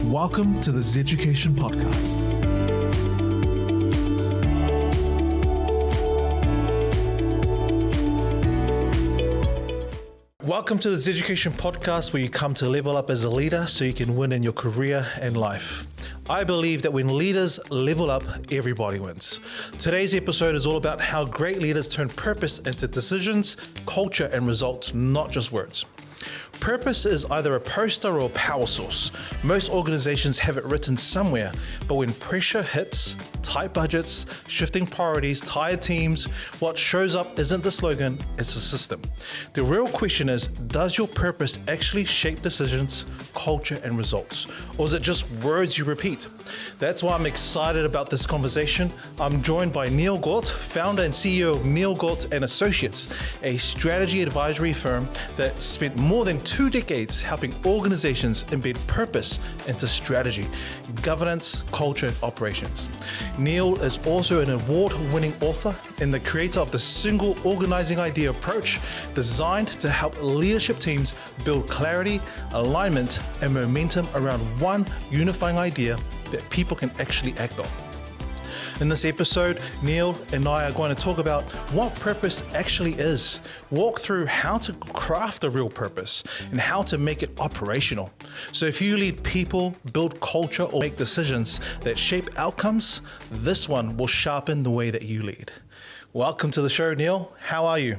Welcome to the Zeducation Podcast. Welcome to the Zeducation Podcast, where you come to level up as a leader so you can win in your career and life. I believe that when leaders level up, everybody wins. Today's episode is all about how great leaders turn purpose into decisions, culture, and results, not just words. Purpose is either a poster or a power source. Most organizations have it written somewhere, but when pressure hits, tight budgets, shifting priorities, tired teams, what shows up isn't the slogan, it's the system. The real question is, does your purpose actually shape decisions, culture, and results? Or is it just words you repeat? That's why I'm excited about this conversation. I'm joined by Neil Gaught, founder and CEO of Neil Gaught & Associates, a strategy advisory firm that spent more than 2 decades helping organizations embed purpose into strategy, governance, culture, and operations. Neil is also an award-winning author and the creator of the Single Organising Idea approach, designed to help leadership teams build clarity, alignment, and momentum around one unifying idea that people can actually act on. In this episode, Neil and I are going to talk about what purpose actually is, walk through how to craft a real purpose, and how to make it operational. So if you lead people, build culture, or make decisions that shape outcomes, this one will sharpen the way that you lead. Welcome to the show, Neil. How are you?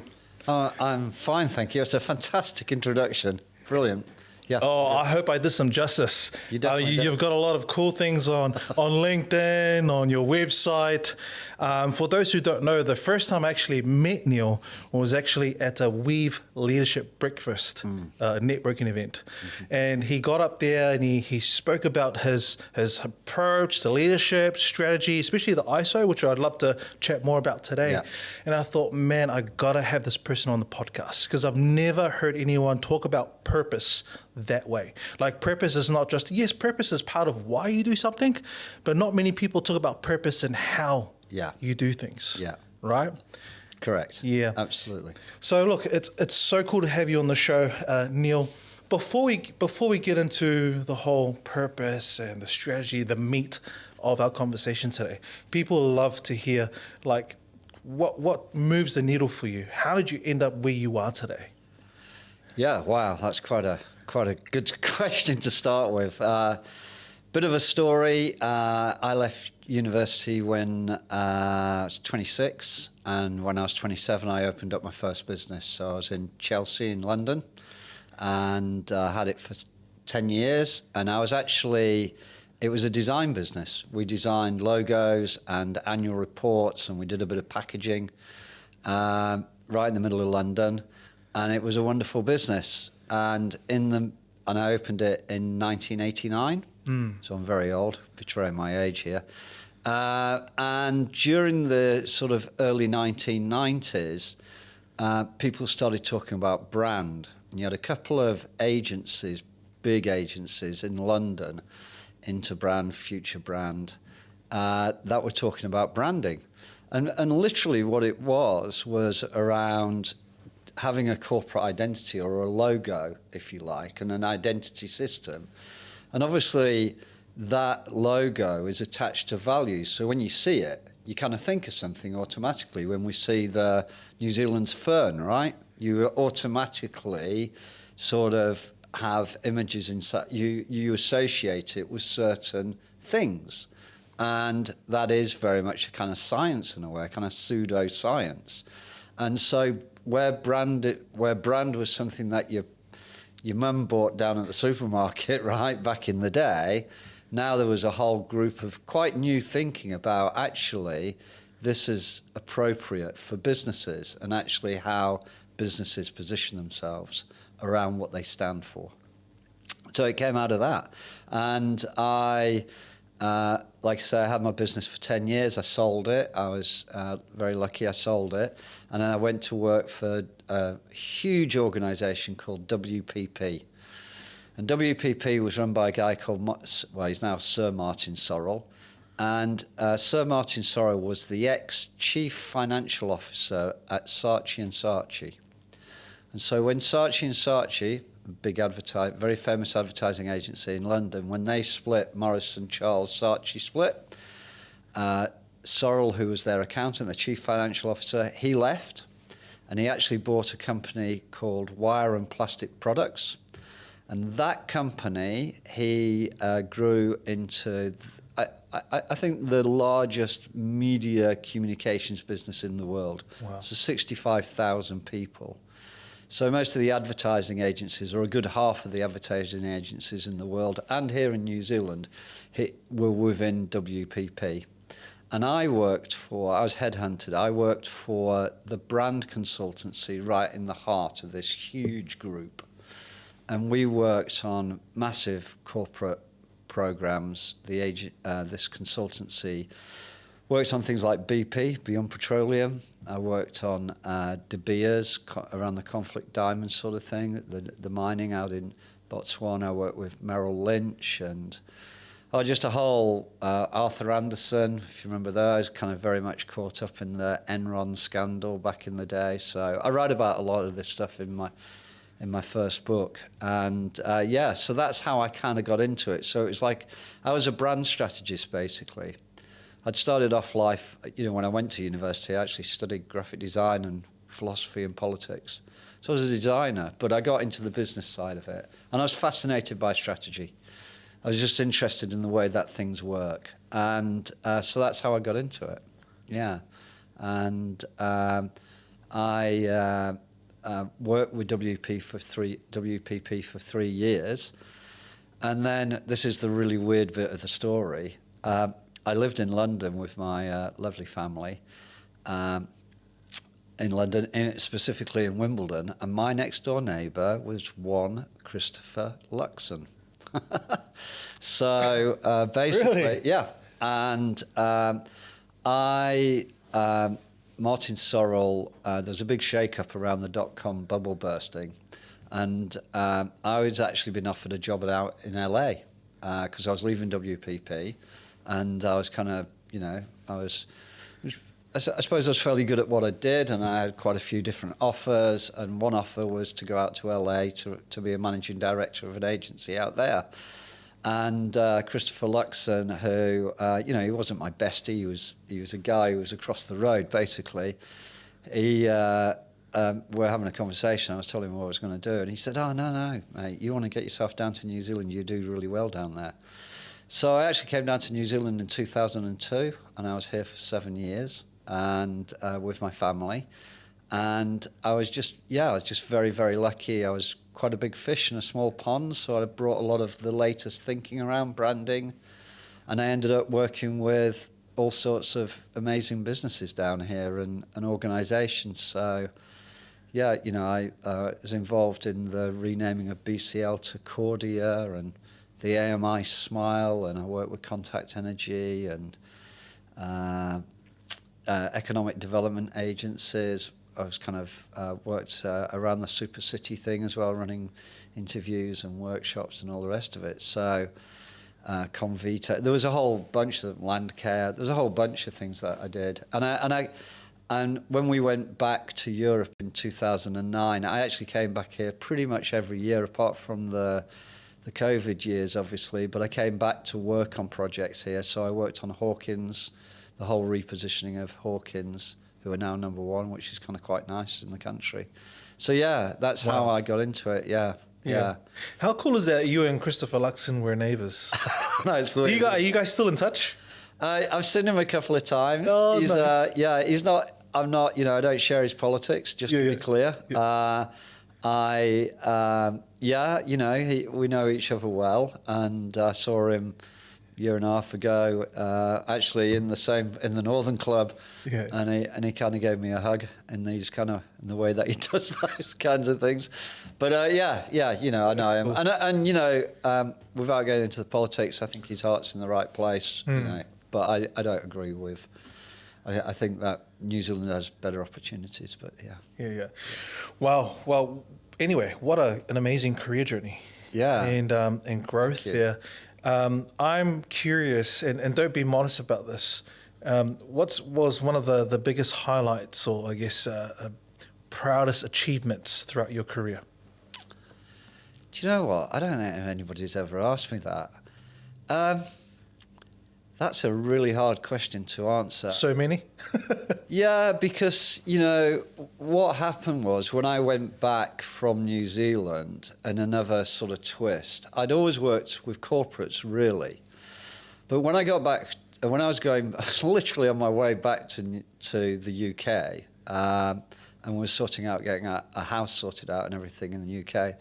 I'm fine, thank you. It's a fantastic introduction. Brilliant. Yeah. Oh, I hope I did some justice. You've got a lot of cool things on LinkedIn, on your website. For those who don't know, the first time I actually met Neil was actually at a Weave Leadership Breakfast networking event. Mm-hmm. And he got up there and he spoke about his approach to leadership, strategy, especially the ISO, which I'd love to chat more about today. Yeah. And I thought, man, I got to have this person on the podcast because I've never heard anyone talk about purpose that way. Like, purpose is not just, yes, purpose is part of why you do something, but not many people talk about purpose and how you do things. Yeah. Right? Correct. Yeah. Absolutely. So look, it's so cool to have you on the show, Neil. Before we get into the whole purpose and the strategy, the meat of our conversation today, people love to hear, like, what moves the needle for you? How did you end up where you are today? Yeah, wow, that's quite a good question to start with. Bit of a story. I left university when I was 26, and when I was 27, I opened up my first business. So I was in Chelsea in London, and had it for 10 years. And it was a design business. We designed logos and annual reports, and we did a bit of packaging right in the middle of London. And it was a wonderful business. And I opened it in 1989. So I'm very old, betraying my age here. And during the sort of early 1990s, people started talking about brand. And you had a couple of agencies, big agencies in London, Interbrand, Future Brand, that were talking about branding. And literally what it was around having a corporate identity, or a logo, if you like, and an identity system. And obviously that logo is attached to values. So when you see it, you kind of think of something automatically. When we see the New Zealand's fern, right? You automatically sort of have images inside. You associate it with certain things. And that is very much a kind of science in a way, a kind of pseudo-science. And so where brand was something that your mum bought down at the supermarket, right, back in the day, now there was a whole group of quite new thinking about actually this is appropriate for businesses and actually how businesses position themselves around what they stand for. So it came out of that. And like I say, I had my business for 10 years. I sold it. I was very lucky I sold it. And then I went to work for a huge organisation called WPP. And WPP was run by a guy called, he's now Sir Martin Sorrell. And Sir Martin Sorrell was the ex-chief financial officer at Saatchi & Saatchi. And so when Saatchi & Saatchi, big very famous advertising agency in London. When they split, Morris and Charles Saatchi split. Sorrell, who was their accountant, the chief financial officer, he left, and he actually bought a company called Wire and Plastic Products. And that company, he grew into, I think, the largest media communications business in the world. Wow. So 65,000 people. So most of the advertising agencies, or a good half of the advertising agencies in the world, and here in New Zealand, were within WPP. And I was headhunted. I worked for the brand consultancy right in the heart of this huge group. And we worked on massive corporate programs. This consultancy worked on things like BP, Beyond Petroleum. I worked on De Beers, around the conflict diamond sort of thing, the mining out in Botswana. I worked with Merrill Lynch and just a whole Arthur Andersen, if you remember those, kind of very much caught up in the Enron scandal back in the day. So I write about a lot of this stuff in my first book. And so that's how I kind of got into it. So it was like I was a brand strategist, basically. I'd started off life, when I went to university, I actually studied graphic design and philosophy and politics. So I was a designer, but I got into the business side of it. And I was fascinated by strategy. I was just interested in the way that things work. And so that's how I got into it. Yeah. And I worked with WPP for 3 years. And then this is the really weird bit of the story. I lived in London with my lovely family in London, specifically in Wimbledon. And my next door neighbour was one Christopher Luxon. So basically, really? Yeah. And Martin Sorrell, there was a big shake-up around the dot-com bubble bursting. And I was actually been offered a job out in LA because I was leaving WPP. And I was kind of, I suppose I was fairly good at what I did, and I had quite a few different offers. And one offer was to go out to LA to be a managing director of an agency out there. And Christopher Luxon, who, he wasn't my bestie. He was a guy who was across the road, basically. We're having a conversation. I was telling him what I was going to do, and he said, "Oh, no, mate, you want to get yourself down to New Zealand? You do really well down there." So I actually came down to New Zealand in 2002, and I was here for 7 years, and with my family. And I was just very, very lucky. I was quite a big fish in a small pond, so I brought a lot of the latest thinking around branding, and I ended up working with all sorts of amazing businesses down here and organisations. So, I was involved in the renaming of BCL to Cordia and the AMI Smile, and I worked with Contact Energy and economic development agencies. I was kind of worked around the Super City thing as well, running interviews and workshops and all the rest of it. So Convita, there was a whole bunch of Landcare. There's a whole bunch of things that I did, and when we went back to Europe in 2009, I actually came back here pretty much every year, apart from the COVID years, obviously, but I came back to work on projects here. So I worked on Hawkins, the whole repositioning of Hawkins, who are now number one, which is kind of quite nice in the country. So, that's how I got into it, yeah. How cool is that you and Christopher Luxon were neighbours? No, it's weird. Are you guys still in touch? I've seen him a couple of times. Oh, nice. He's not, I'm not, I don't share his politics, just to be clear. Yeah. We know each other well, and I saw him a year and a half ago, actually in the Northern Club, and he kind of gave me a hug in the way that he does those kinds of things. But I know him, and without going into the politics, I think his heart's in the right place, But I don't agree with. I think that New Zealand has better opportunities, but yeah. Wow. Well, anyway, what an amazing career journey. Yeah. And growth there. I'm curious, and don't be modest about this. What was one of the biggest highlights, or I guess proudest achievements throughout your career? Do you know what? I don't think anybody's ever asked me that. That's a really hard question to answer. So many? Yeah, because, what happened was when I went back from New Zealand, and another sort of twist, I'd always worked with corporates, really. But when I got back, when I was literally on my way back to the UK, and was sorting out, getting a house sorted out and everything in the UK,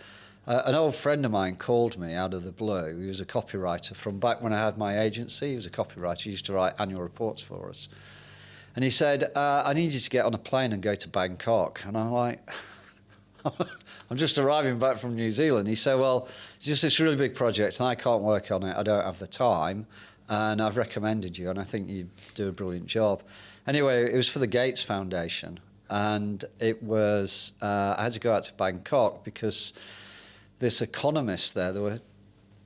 an old friend of mine called me out of the blue. He was a copywriter from back when I had my agency. He was a copywriter. He used to write annual reports for us. And he said, I need you to get on a plane and go to Bangkok. And I'm like, I'm just arriving back from New Zealand. He said, well, it's just this really big project and I can't work on it. I don't have the time. And I've recommended you and I think you do a brilliant job. Anyway, it was for the Gates Foundation. And it was, I had to go out to Bangkok because this economist there were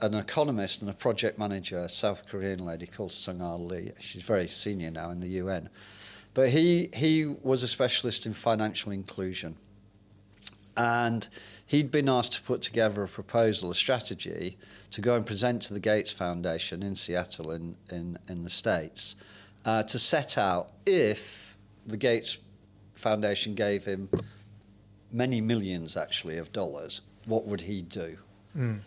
an economist and a project manager, a South Korean lady called Sung-Ah Lee. She's very senior now in the UN. But he was a specialist in financial inclusion. And he'd been asked to put together a proposal, a strategy, to go and present to the Gates Foundation in Seattle in the States, to set out if the Gates Foundation gave him many millions, actually, of dollars, what would he do? Mm.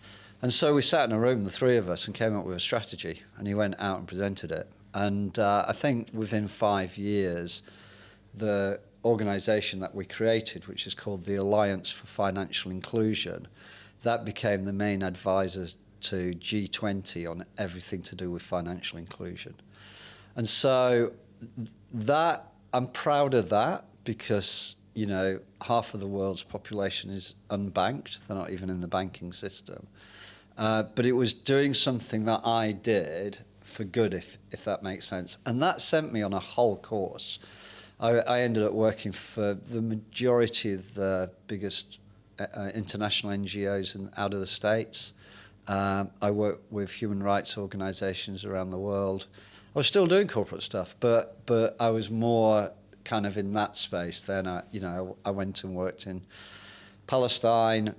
And so we sat in a room, the three of us, and came up with a strategy. And he went out and presented it. And I think within 5 years, the organisation that we created, which is called the Alliance for Financial Inclusion, that became the main advisor to G20 on everything to do with financial inclusion. And so that, I'm proud of that because, half of the world's population is unbanked. They're not even in the banking system. But it was doing something that I did for good, if that makes sense. And that sent me on a whole course. I ended up working for the majority of the biggest international NGOs out of the States. I worked with human rights organizations around the world. I was still doing corporate stuff, but I was more kind of in that space. Then I went and worked in Palestine,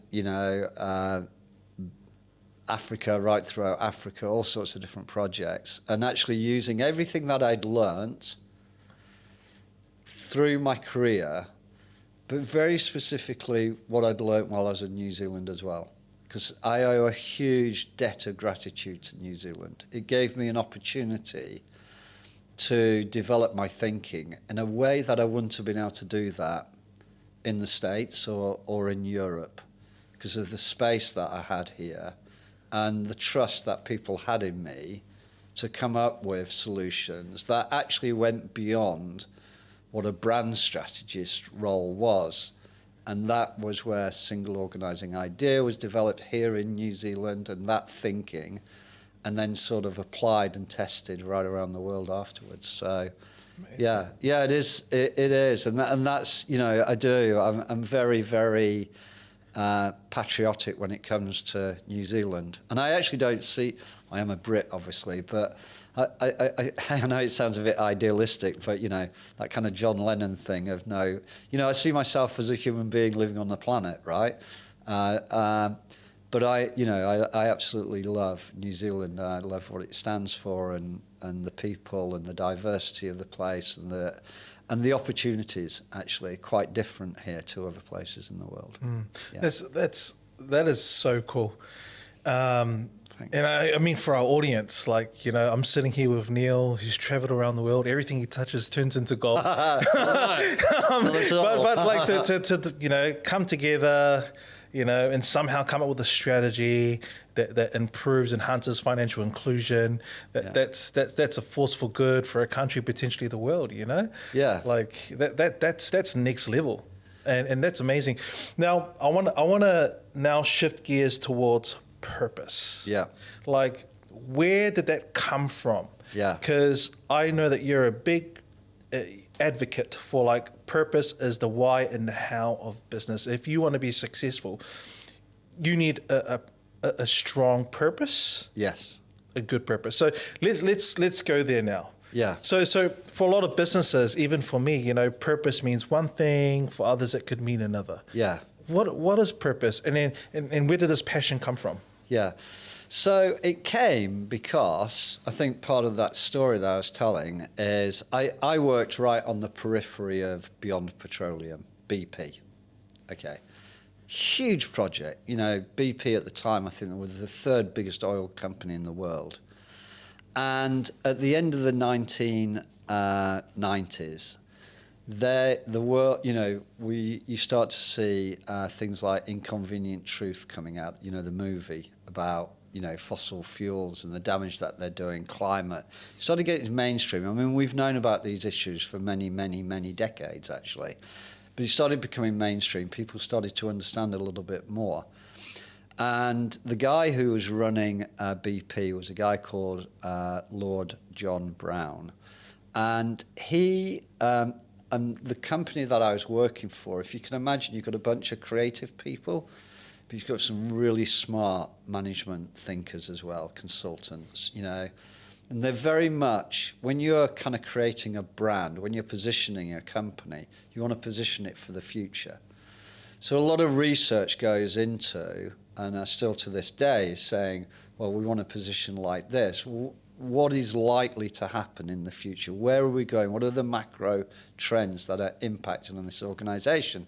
Africa, right throughout Africa, all sorts of different projects, and actually using everything that I'd learnt through my career, but very specifically what I'd learnt while I was in New Zealand as well, because I owe a huge debt of gratitude to New Zealand. It gave me an opportunity to develop my thinking in a way that I wouldn't have been able to do that in the States or in Europe because of the space that I had here and the trust that people had in me to come up with solutions that actually went beyond what a brand strategist role was. And that was where Single Organising Idea was developed here in New Zealand, and that thinking and then sort of applied and tested right around the world afterwards. So, yeah, it is. It is, and that's I do. I'm very, very patriotic when it comes to New Zealand, and I actually don't see. I am a Brit, obviously, but I know it sounds a bit idealistic, but that kind of John Lennon thing of I see myself as a human being living on the planet, right? But I absolutely love New Zealand. I love what it stands for, and the people, and the diversity of the place, and the opportunities. Actually, quite different here to other places in the world. Mm. Yeah. That is so cool. And I mean, for our audience, I'm sitting here with Neil, who's traveled around the world. Everything he touches turns into gold. But to come together, and somehow come up with a strategy that improves, enhances financial inclusion. That's a force for good for a country, potentially the world. Yeah. That's next level, and that's amazing. Now I want to now shift gears towards purpose. Yeah. Where did that come from? Yeah. Because I know that you're a big advocate for purpose is the why and the how of business. If you want to be successful, you need a strong purpose. Yes. A good purpose. So let's go there now. Yeah. So for a lot of businesses, even for me, purpose means one thing. For others, it could mean another. Yeah. what is purpose, and then and where did this passion come from? Yeah. So it came because I think part of that story that I was telling is I worked right on the periphery of Beyond Petroleum, BP. Okay. Huge project. You know, BP at the time, I think, was the third biggest oil company in the world. And at the end of the 1990s, the world, you know, you start to see things like Inconvenient Truth coming out, you know, the movie about, you know, fossil fuels and the damage that they're doing, climate. It started getting mainstream. I mean, we've known about these issues for many, many, many decades, actually. But it started becoming mainstream. People started to understand a little bit more. And the guy who was running BP was a guy called Lord John Brown. And he... and the company that I was working for, if you can imagine, you've got a bunch of creative people, but you've got some really smart management thinkers as well, consultants, you know. And they're very much, when you're kind of creating a brand, when you're positioning a company, you want to position it for the future. So a lot of research goes into, and still to this day, is saying, well, we want to position like this. What is likely to happen in the future? Where are we going? What are the macro trends that are impacting on this organization?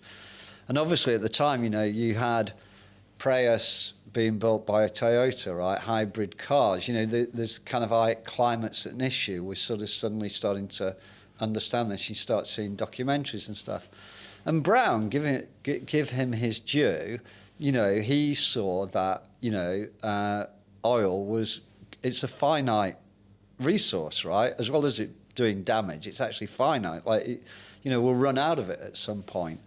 And obviously at the time, you know, you had Prius being built by Toyota, right? Hybrid cars. You know, there's kind of like climate's an issue. We're sort of suddenly starting to understand this. You start seeing documentaries and stuff. And Brown, give him his due, you know, he saw that, you know, oil it's a finite resource, right? As well as it doing damage, it's actually finite. Like, you know, we'll run out of it at some point.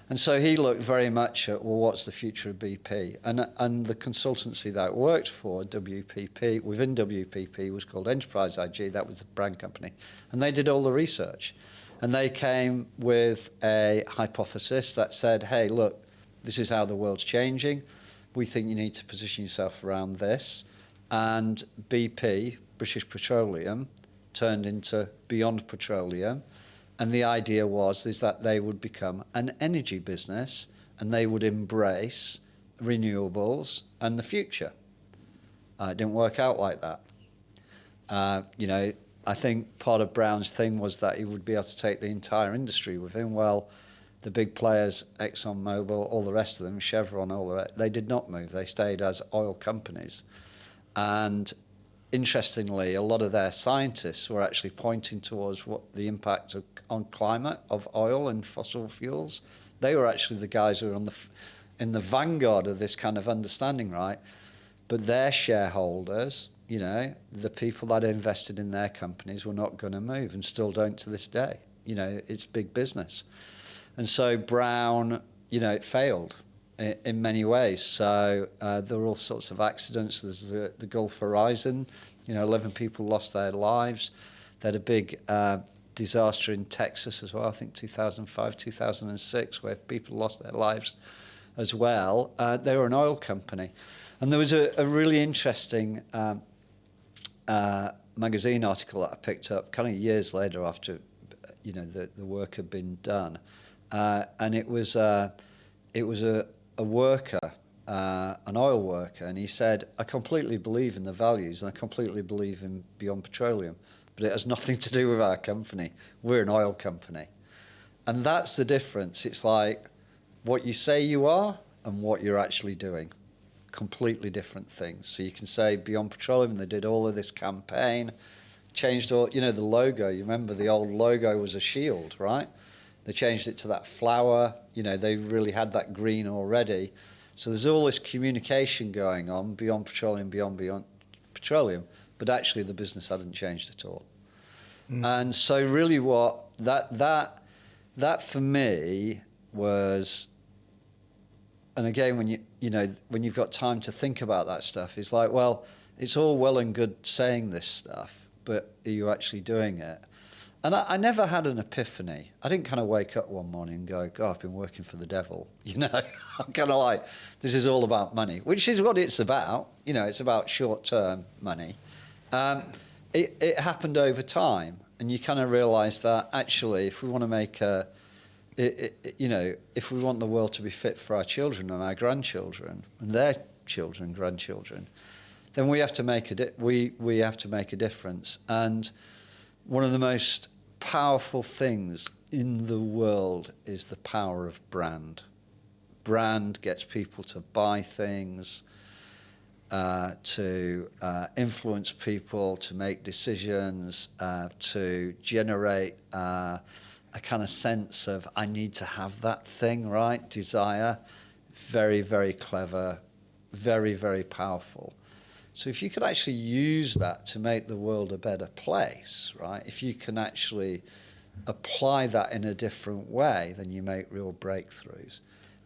And so he looked very much at, well, what's the future of BP? And the consultancy that I worked for, WPP, within WPP, was called Enterprise IG. That was the brand company. And they did all the research. And they came with a hypothesis that said, hey, look, this is how the world's changing. We think you need to position yourself around this. And BP, British Petroleum, turned into Beyond Petroleum. And the idea is that they would become an energy business and they would embrace renewables and the future. It didn't work out like that. You know, I think part of Brown's thing was that he would be able to take the entire industry with him. Well, the big players, ExxonMobil, all the rest of them, Chevron, all the rest, they did not move. They stayed as oil companies. And interestingly, a lot of their scientists were actually pointing towards what the impact on climate of oil and fossil fuels. They were actually the guys who were in the vanguard of this kind of understanding, right? But their shareholders, you know, the people that invested in their companies were not going to move and still don't to this day. You know, it's big business. And so Brown, you know, it failed in many ways. So there were all sorts of accidents. There's the Gulf Horizon, you know, 11 people lost their lives. They had a big disaster in Texas as well, I think 2005, 2006, where people lost their lives as well. They were an oil company. And there was a really interesting magazine article that I picked up kind of years later after, you know, the work had been done. And it was a worker, an oil worker, and he said, I completely believe in the values and I completely believe in Beyond Petroleum, but it has nothing to do with our company. We're an oil company. And that's the difference. It's like what you say you are and what you're actually doing. Completely different things. So you can say Beyond Petroleum, and they did all of this campaign, changed all, you know, the logo. You remember the old logo was a shield, right? They changed it to that flower. You know, they really had that green already. So there's all this communication going on, Beyond Petroleum, Beyond Petroleum, but actually the business hadn't changed at all. And so really what that for me was, and again, when when you've got time to think about that stuff, it's like, well, it's all well and good saying this stuff, but are you actually doing it? And I never had an epiphany. I didn't kind of wake up one morning and go, God, I've been working for the devil. You know, I'm kind of like, this is all about money, which is what it's about. You know, it's about short-term money. It happened over time. And you kind of realize that actually, if we want to make a if we want the world to be fit for our children and our grandchildren and their children, grandchildren, then we have to make we have to make a difference. And one of the most powerful things in the world is the power of brand. Brand gets people to buy things, to influence people, to make decisions, to generate a kind of sense of, I need to have that thing, right? Desire. Very, very clever, very, very powerful. So if you could actually use that to make the world a better place, right? If you can actually apply that in a different way, then you make real breakthroughs.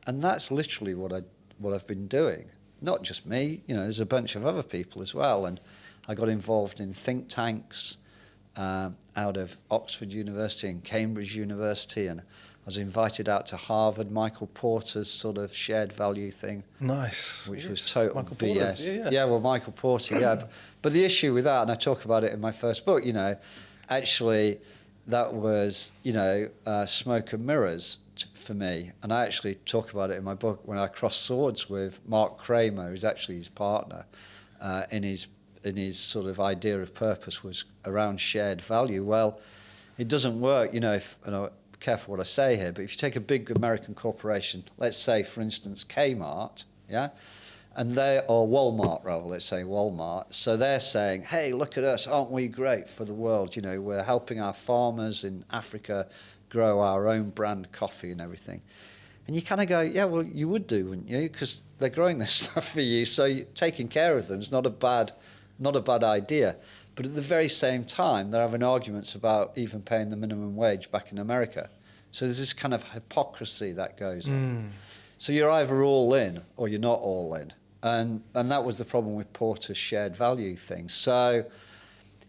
And that's literally what I've been doing. Not just me, there's a bunch of other people as well. And I got involved in think tanks out of Oxford University and Cambridge University, and I was invited out to Harvard, Michael Porter's sort of shared value thing. Nice. Which was total Michael BS. Porter's, Yeah, well, Michael Porter, yeah. But the issue with that, and I talk about it in my first book, actually that was, smoke and mirrors for me. And I actually talk about it in my book when I crossed swords with Mark Kramer, who's actually his partner, in his sort of idea of purpose was around shared value. Well, it doesn't work, and I'm careful what I say here, but if you take a big American corporation, let's say, for instance, Kmart, yeah, or Walmart, rather, let's say Walmart. So they're saying, hey, look at us, aren't we great for the world? We're helping our farmers in Africa grow our own brand coffee and everything. And you kind of go, yeah, well, you would do, wouldn't you? Because they're growing this stuff for you, so taking care of them is not a bad idea. But at the very same time, they're having arguments about even paying the minimum wage back in America. So there's this kind of hypocrisy that goes on. So you're either all in or you're not all in. And that was the problem with Porter's shared value thing. So,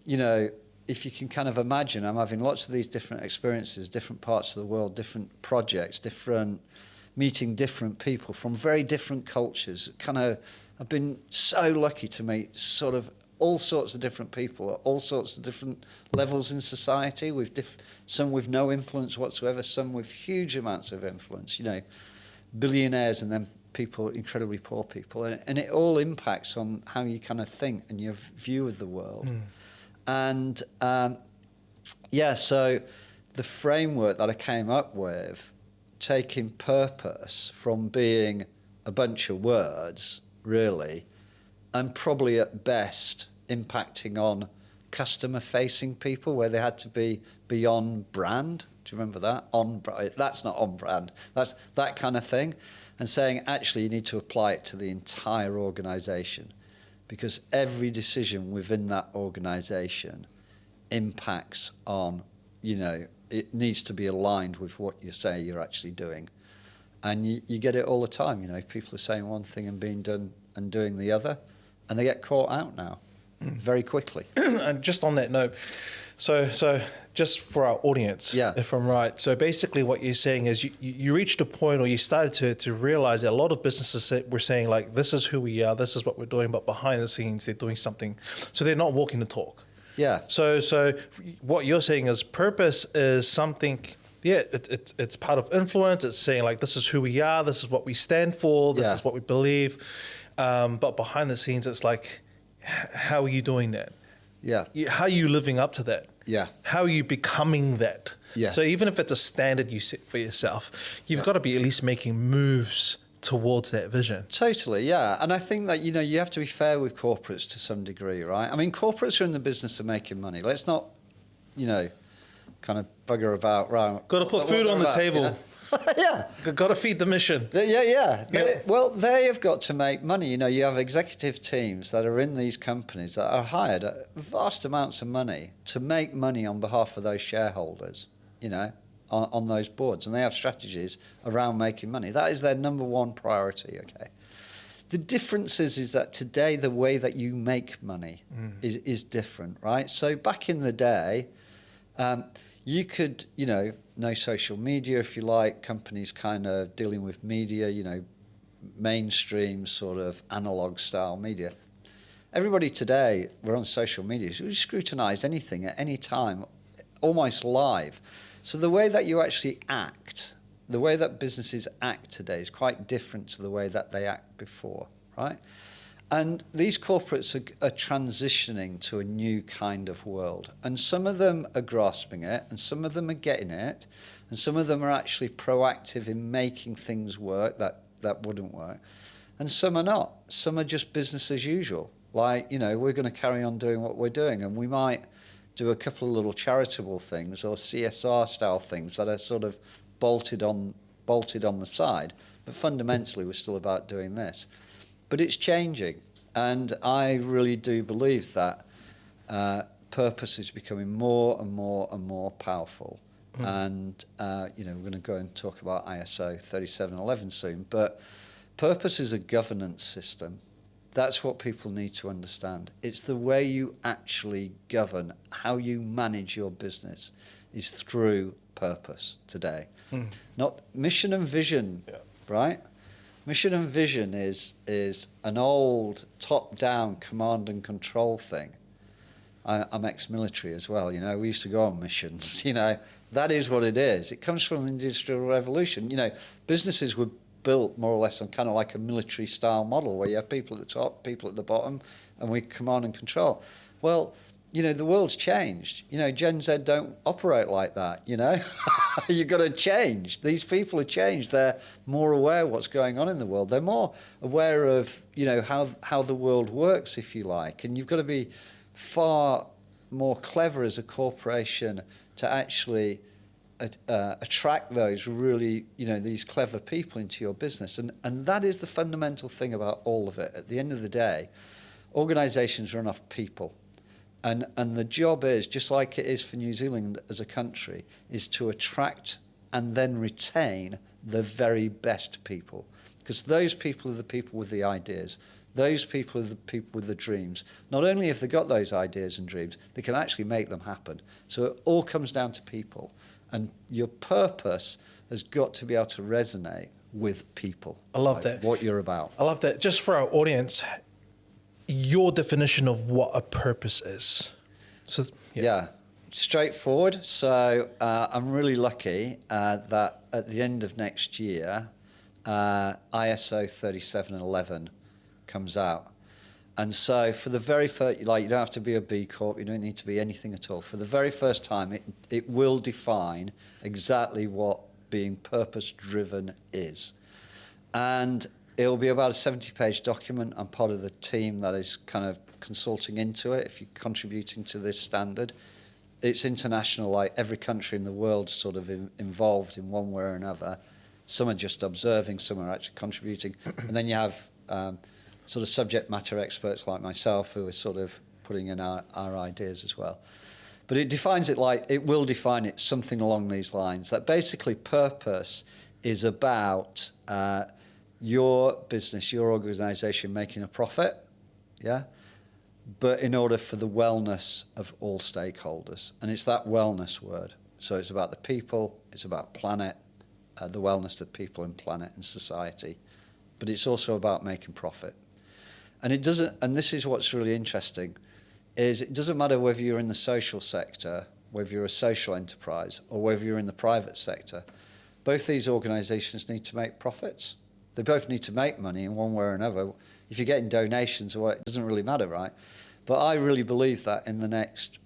if you can kind of imagine, I'm having lots of these different experiences, different parts of the world, different projects, meeting different people from very different cultures. I've been so lucky to meet sort of all sorts of different people at all sorts of different levels in society, some with no influence whatsoever, some with huge amounts of influence, billionaires and then people, incredibly poor people. And it all impacts on how you kind of think and your view of the world. And so the framework that I came up with, taking purpose from being a bunch of words, really, and probably at best impacting on customer-facing people where they had to be beyond brand. Do you remember that? That's not on brand. That's that kind of thing. And saying, actually, you need to apply it to the entire organisation because every decision within that organisation impacts on, it needs to be aligned with what you say you're actually doing. And you get it all the time, people are saying one thing and being done and doing the other, and they get caught out now very quickly. And just on that note, so just for our audience, if I'm right, so basically what you're saying is you reached a point or you started to realize that a lot of businesses were saying like, this is who we are, this is what we're doing, but behind the scenes they're doing something. So they're not walking the talk. Yeah. So what you're saying is purpose is something, it's part of influence. It's saying like, this is who we are, this is what we stand for, this is what we believe. But behind the scenes, it's like, how are you doing that? Yeah. How are you living up to that? Yeah. How are you becoming that? Yeah. So even if it's a standard you set for yourself, you've got to be at least making moves towards that vision. Totally, yeah. And I think that, you have to be fair with corporates to some degree, right? I mean, corporates are in the business of making money. Let's not, kind of bugger about around. Got to put food on the table. Yeah. Got to feed the mission. Yeah. They have got to make money. You have executive teams that are in these companies that are hired at vast amounts of money to make money on behalf of those shareholders, on those boards. And they have strategies around making money. That is their number one priority, okay? The difference is that today the way that you make money is different, right? So back in the day, you could, no social media, if you like, companies kind of dealing with media, mainstream sort of analog style media. Everybody today, we're on social media, so we scrutinize anything at any time, almost live. So the way that you actually act the way that businesses act today is quite different to the way that they act before, right? And these corporates are transitioning to a new kind of world. And some of them are grasping it, and some of them are getting it, and some of them are actually proactive in making things work that wouldn't work. And some are not. Some are just business as usual. Like, we're going to carry on doing what we're doing, and we might do a couple of little charitable things or CSR style things that are sort of bolted on the side. But fundamentally, we're still about doing this. But it's changing, and I really do believe that purpose is becoming more and more and more powerful. And we're going to go and talk about ISO 3711 soon. But purpose is a governance system. That's what people need to understand. It's the way you actually govern, how you manage your business is through purpose today. Not mission and vision, right? Mission and vision is an old top-down command and control thing. I'm ex-military as well, we used to go on missions, that is what it is. It comes from the Industrial Revolution. Businesses were built more or less on kind of like a military style model where you have people at the top, people at the bottom, and we command and control. Well, the world's changed. Gen Z don't operate like that, You've got to change. These people are changed. They're more aware of what's going on in the world. They're more aware of, how the world works, if you like. And you've got to be far more clever as a corporation to actually attract those really, these clever people into your business. And that is the fundamental thing about all of it. At the end of the day, organisations run off people. And the job is, just like it is for New Zealand as a country, is to attract and then retain the very best people. Because those people are the people with the ideas. Those people are the people with the dreams. Not only have they got those ideas and dreams, they can actually make them happen. So it all comes down to people. And your purpose has got to be able to resonate with people. I love that. What you're about. I love that. Just for our audience, your definition of what a purpose is. So yeah, straightforward. So I'm really lucky that at the end of next year, ISO 3711 comes out. And so for the very first, you don't have to be a B Corp, you don't need to be anything at all. For the very first time, it will define exactly what being purpose-driven is. And it'll be about a 70-page document. I'm part of the team that is kind of consulting into it, if you're contributing to this standard. It's international, like every country in the world sort of involved in one way or another. Some are just observing, some are actually contributing. And then you have sort of subject matter experts like myself who are sort of putting in our ideas as well. But it defines it it will define it something along these lines, that basically purpose is about your business, your organisation making a profit, but in order for the wellness of all stakeholders. And it's that wellness word. So it's about the people, it's about planet, the wellness of people and planet and society. But it's also about making profit. And it doesn't, and this is what's really interesting, is it doesn't matter whether you're in the social sector, whether you're a social enterprise, or whether you're in the private sector. Both these organisations need to make profits. They both need to make money in one way or another. If you're getting donations or what, it doesn't really matter, right? But I really believe that in the next,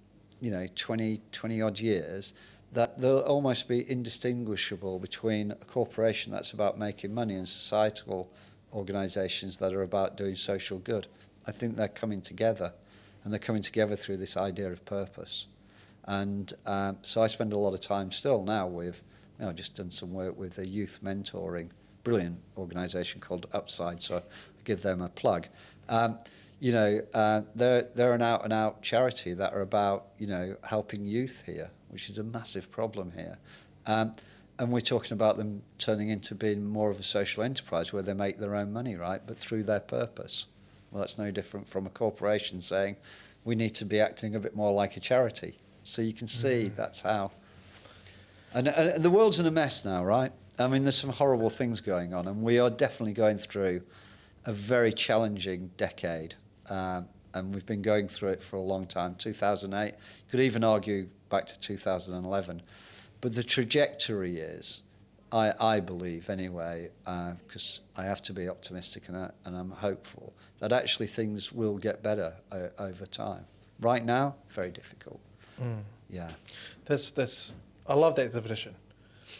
20 odd years, that they'll almost be indistinguishable between a corporation that's about making money and societal organisations that are about doing social good. I think they're coming together, and they're coming together through this idea of purpose. And so I spend a lot of time still now with, I've just done some work with a youth mentoring, brilliant organisation called Upside, so I give them a plug. They're an out-and-out charity that are about, helping youth here, which is a massive problem here. And we're talking about them turning into being more of a social enterprise where they make their own money, right, but through their purpose. Well, that's no different from a corporation saying we need to be acting a bit more like a charity. So you can see that's how. And the world's in a mess now, right? I mean, there's some horrible things going on, and we are definitely going through a very challenging decade. And we've been going through it for a long time. 2008, you could even argue back to 2011. But the trajectory is, I believe anyway, because I have to be optimistic and I'm hopeful that actually things will get better over time. Right now, very difficult. Yeah. I love that definition.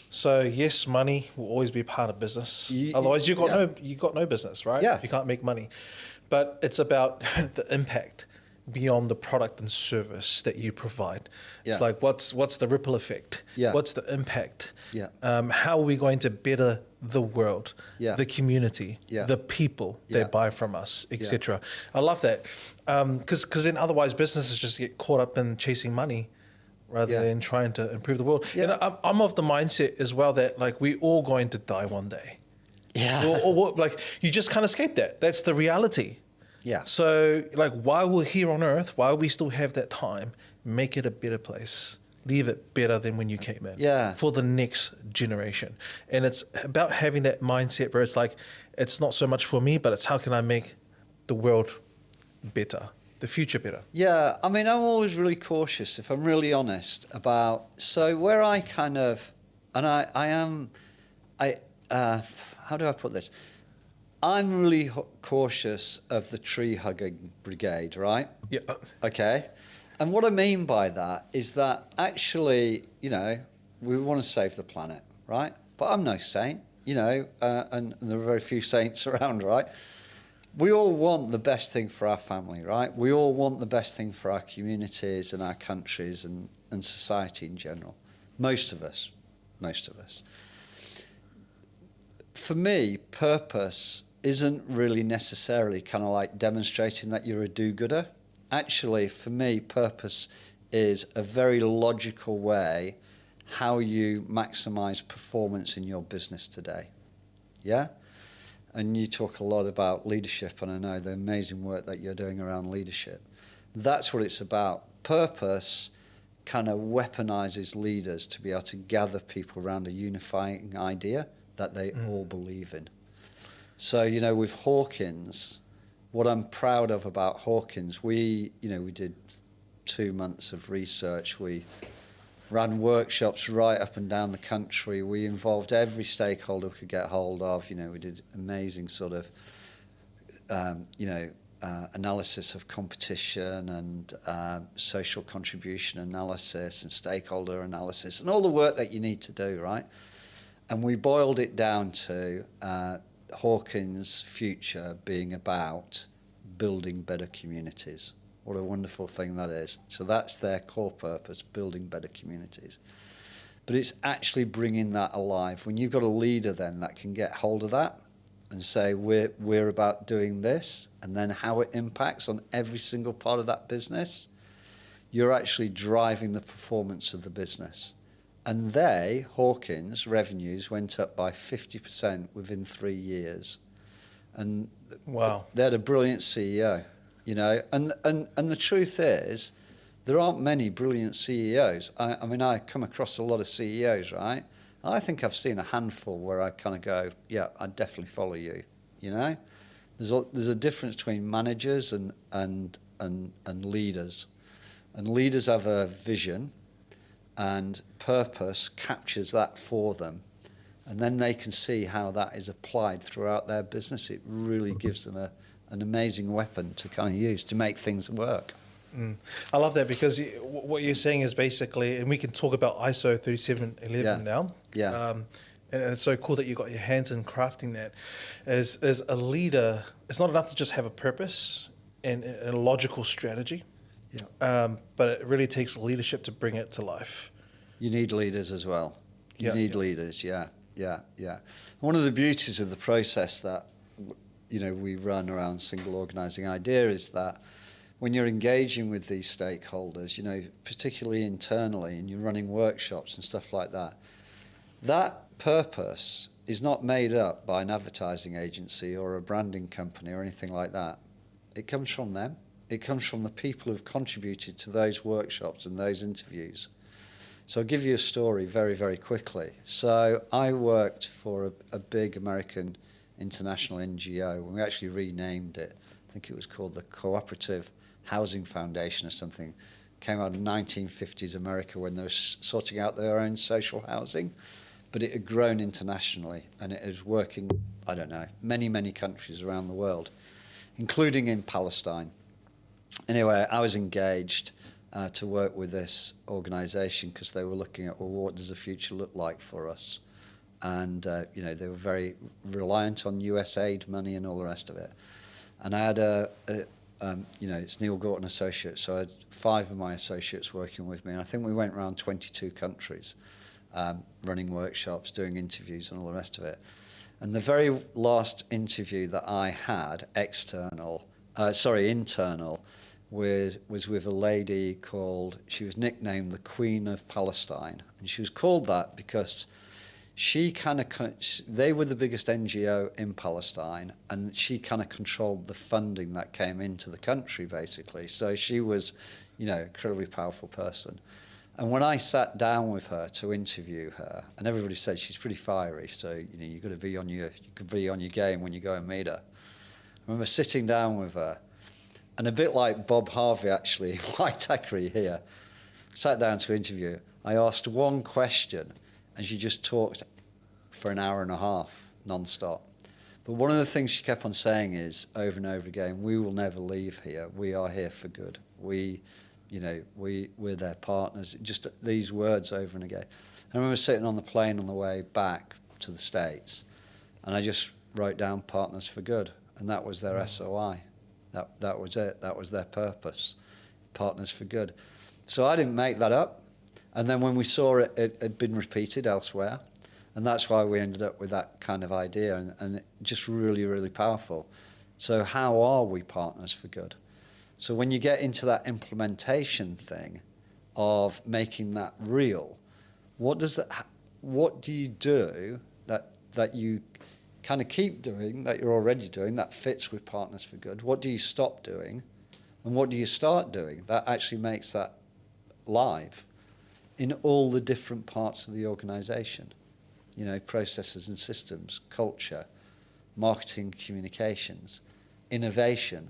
So yes, money will always be part of business. Otherwise, you got no business, right? Yeah. If you can't make money, but it's about the impact beyond the product and service that you provide. Yeah. It's like what's the ripple effect? Yeah. What's the impact? Yeah. How are we going to better the world, Yeah. the community, Yeah. the people Yeah. that buy from us, etc. I love that because then otherwise businesses just get caught up in chasing money rather than trying to improve the world. Yeah. And I'm of the mindset as well that like we're all going to die one day. Yeah. Or like you just can't escape that. That's the reality. Yeah. So like while we're here on earth, while we still have that time, make it a better place. Leave it better than when you came in. Yeah. For the next generation. And it's about having that mindset where it's like, it's not so much for me, but it's how can I make the world better, the future better. Yeah, I mean, I'm always really cautious, if I'm really honest, about, so where I kind of, and how do I put this? I'm really cautious of the tree hugging brigade, right? Yeah. Okay. And what I mean by that is that actually, you know, we want to save the planet, right? But I'm no saint, you know, and there are very few saints around, right? We all want the best thing for our family, right? We all want the best thing for our communities and our countries and society in general. Most of us. For me, purpose isn't really necessarily kind of like demonstrating that you're a do-gooder. Actually, for me, purpose is a very logical way how you maximize performance in your business today. Yeah? And you talk a lot about leadership, and I know the amazing work that you're doing around leadership. That's what it's about. Purpose kind of weaponizes leaders to be able to gather people around a unifying idea that they all believe in. So, you know, with Hawkins, what I'm proud of about Hawkins, we did 2 months of research. We ran workshops right up and down the country. We involved every stakeholder we could get hold of. You know, we did amazing sort of, analysis of competition and social contribution analysis and stakeholder analysis and all the work that you need to do, right? And we boiled it down to Hawkins' future being about building better communities. What a wonderful thing that is. So that's their core purpose, building better communities. But it's actually bringing that alive. When you've got a leader then that can get hold of that and say, we're about doing this, and then how it impacts on every single part of that business, you're actually driving the performance of the business. And Hawkins' revenues went up by 50% within 3 years. And wow, they had a brilliant CEO, you know. And the truth is, there aren't many brilliant CEOs. I mean, I come across a lot of CEOs, right? And I think I've seen a handful where I kind of go, yeah, I'd definitely follow you, you know. There's a difference between managers and leaders. And leaders have a vision, and purpose captures that for them, and then they can see how that is applied throughout their business. It really gives them an amazing weapon to kind of use to make things work. I love that, because what you're saying is basically, and we can talk about ISO 3711 now. Yeah. And it's so cool that you got your hands in crafting that. As a leader, it's not enough to just have a purpose and a logical strategy. Yeah. But it really takes leadership to bring it to life. You need leaders as well. You need leaders, yeah. One of the beauties of the process that, you know, we run around Single Organising Idea is that when you're engaging with these stakeholders, you know, particularly internally, and you're running workshops and stuff like that, that purpose is not made up by an advertising agency or a branding company or anything like that. It comes from them. It comes from the people who've contributed to those workshops and those interviews. So I'll give you a story very, very quickly. So I worked for a big American international NGO, and we actually renamed it. I think it was called the Cooperative Housing Foundation or something. Came out in 1950s America when they were sorting out their own social housing. but it had grown internationally, and it is working, I don't know, many countries around the world, including in Palestine. Anyway, I was engaged to work with this organisation because they were looking at, well, what does the future look like for us? And, they were very reliant on US aid money and all the rest of it. And I had it's Neil Gaught and Associates, so I had 5 of my associates working with me. And I think we went around 22 countries, running workshops, doing interviews and all the rest of it. And the very last interview that I had, internal, was with a lady she was nicknamed the Queen of Palestine. And she was called that because they were the biggest NGO in Palestine, and she kind of controlled the funding that came into the country, basically. So she was, an incredibly powerful person. And when I sat down with her to interview her, and everybody said she's pretty fiery, so you've got to be on your game when you go and meet her. I remember sitting down with her, and a bit like Bob Harvey, actually, White Thackeray here, sat down to interview. I asked one question, and she just talked for an hour and a half, non-stop. But one of the things she kept on saying is, over and over again, we will never leave here. We are here for good. We're their partners. Just these words over and again. I remember sitting on the plane on the way back to the States, and I just wrote down Partners for Good, and that was their SOI. That was it. That was their purpose, Partners for Good. So I didn't make that up. And then when we saw it had been repeated elsewhere, and that's why we ended up with that kind of idea, and just really, really powerful. So how are we Partners for Good? So when you get into that implementation thing of making that real, what do you do that you kind of keep doing, that you're already doing, that fits with Partners for Good? What do you stop doing? And what do you start doing that actually makes that live in all the different parts of the organisation? Processes and systems, culture, marketing, communications, innovation,